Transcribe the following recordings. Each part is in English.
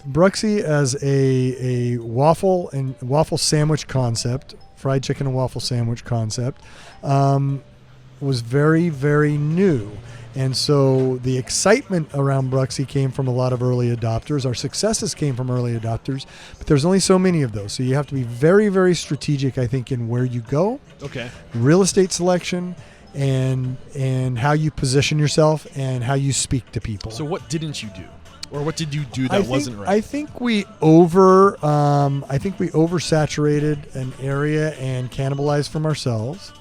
Bruxy as a waffle sandwich concept, fried chicken and waffle sandwich concept, was very, very new. And so the excitement around Bruxy came from a lot of early adopters. Our successes came from early adopters, but there's only so many of those. So you have to be very, very strategic, I think, in where you go. Okay. Real estate selection and how you position yourself and how you speak to people. So what didn't you do? Or what did you do that wasn't right? I think we oversaturated an area and cannibalized from ourselves.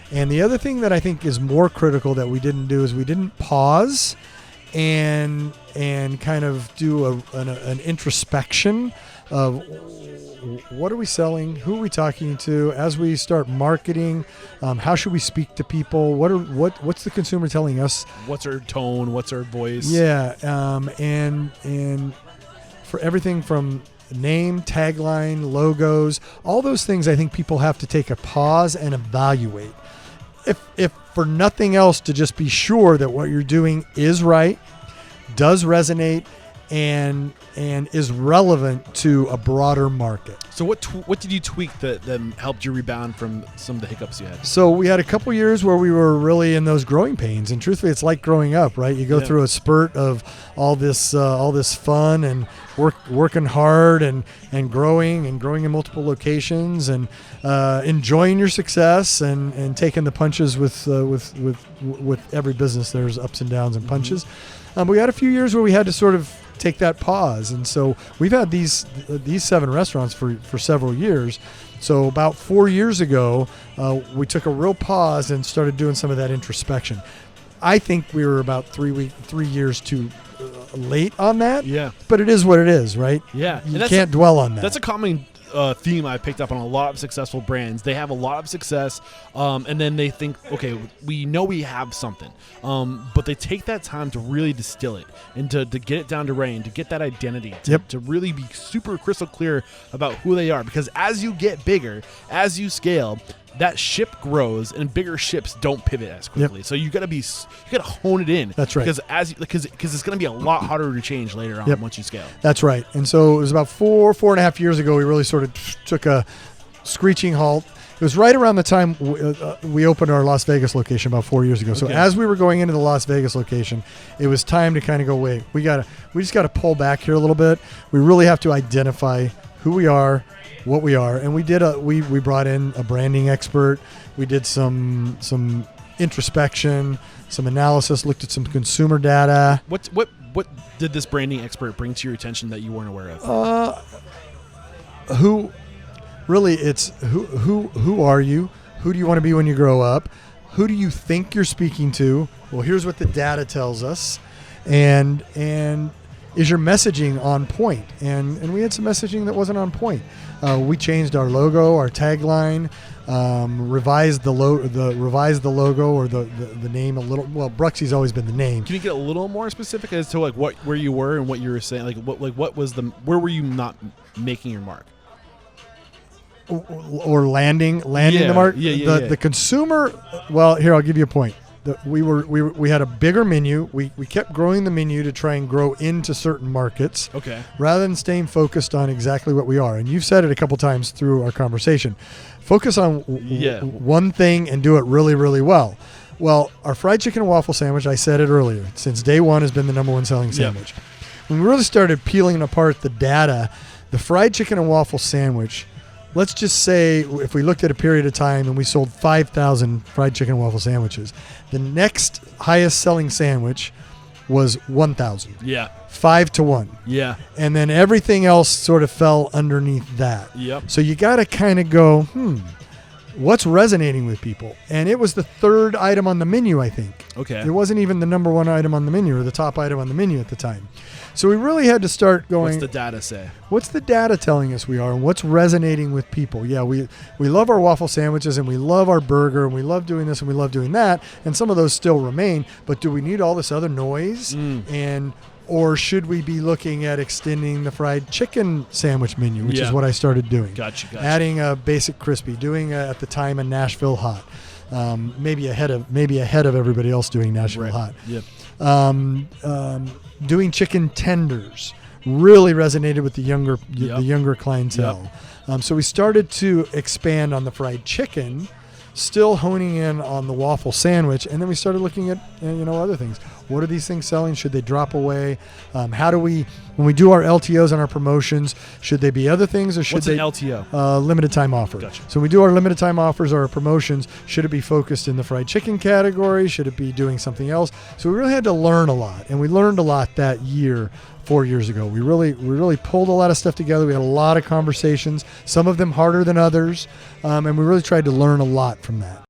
And the other thing that I think is more critical that we didn't do is we didn't pause and kind of do an introspection of what are we selling, who are we talking to, as we start marketing, how should we speak to people, what's the consumer telling us, what's our tone, what's our voice. And for everything from name, tagline, logos, all those things, I think people have to take a pause and evaluate. If for nothing else, to just be sure that what you're doing is right, does resonate, and is relevant to a broader market. So what did you tweak that helped you rebound from some of the hiccups you had? So we had a couple years where we were really in those growing pains, and truthfully, it's like growing up, right? You go through a spurt of all this fun and working hard and growing in multiple locations and enjoying your success and taking the punches with every business. There's ups and downs and punches. But we had a few years where we had to sort of take that pause, and so we've had these 7 restaurants for several years. So about 4 years ago, we took a real pause and started doing some of that introspection. I think we were about 3 years too late on that. Yeah. But it is what it is, right? Yeah. You can't dwell on that. That's a common theme I picked up on a lot of successful brands. They have a lot of success, and then they think, okay, we know we have something, but they take that time to really distill it and to get it down to rain, to get that identity, to really be super crystal clear about who they are. Because as you get bigger, as you scale, that ship grows, and bigger ships don't pivot as quickly. So you gotta hone it in. That's right. Because it's gonna be a lot harder to change later on once you scale. That's right. And so it was about 4.5 years ago we really sort of took a screeching halt. It was right around the time we opened our Las Vegas location about 4 years ago. So as we were going into the Las Vegas location, it was time to kind of go, wait, we just got to pull back here a little bit. We really have to identify who we are, what we are, and we brought in a branding expert. We did some introspection, some analysis, looked at some consumer data. What did this branding expert bring to your attention that you weren't aware of? It's who are you? Who do you want to be when you grow up? Who do you think you're speaking to? Well, here's what the data tells us, and is your messaging on point? And we had some messaging that wasn't on point. We changed our logo, our tagline, revised the logo or the name a little. Well, Bruxy's always been the name. Can you get a little more specific as to where you were and what you were saying? Where were you not making your mark? Or landing the mark. The consumer. Well, here I'll give you a point. We had a bigger menu. We kept growing the menu to try and grow into certain markets. Okay. Rather than staying focused on exactly what we are. And you've said it a couple times through our conversation. Focus on one thing and do it really, really well. Well, our fried chicken and waffle sandwich, I said it earlier, since day one has been the number one selling sandwich. When we really started peeling apart the data, the fried chicken and waffle sandwich, let's just say if we looked at a period of time and we sold 5,000 fried chicken and waffle sandwiches, the next highest selling sandwich was 1,000. Yeah. 5 to 1. Yeah. And then everything else sort of fell underneath that. Yep. So you got to kind of go, what's resonating with people? And it was the third item on the menu, I think. Okay. It wasn't even the number one item on the menu or the top item on the menu at the time. So we really had to start going, what's the data say? What's the data telling us we are, and what's resonating with people? Yeah, we love our waffle sandwiches, and we love our burger, and we love doing this, and we love doing that, and some of those still remain, but do we need all this other noise? Or should we be looking at extending the fried chicken sandwich menu, which is what I started doing. Gotcha. Adding a basic crispy, doing at the time a Nashville hot, maybe ahead of everybody else doing Nashville hot. Yep. Doing chicken tenders, really resonated with the younger Yep. clientele. So we started to expand on the fried chicken, still honing in on the waffle sandwich, and then we started looking at other things. What are these things selling? Should they drop away? How do we, when we do our LTOs and our promotions, should they be other things or should What's they an LTO? limited time offer? Gotcha. So when we do our limited time offers or our promotions, should it be focused in the fried chicken category? Should it be doing something else? So we really had to learn a lot, and we learned a lot that year. 4 years ago, we really pulled a lot of stuff together. We had a lot of conversations, some of them harder than others, and we really tried to learn a lot from that.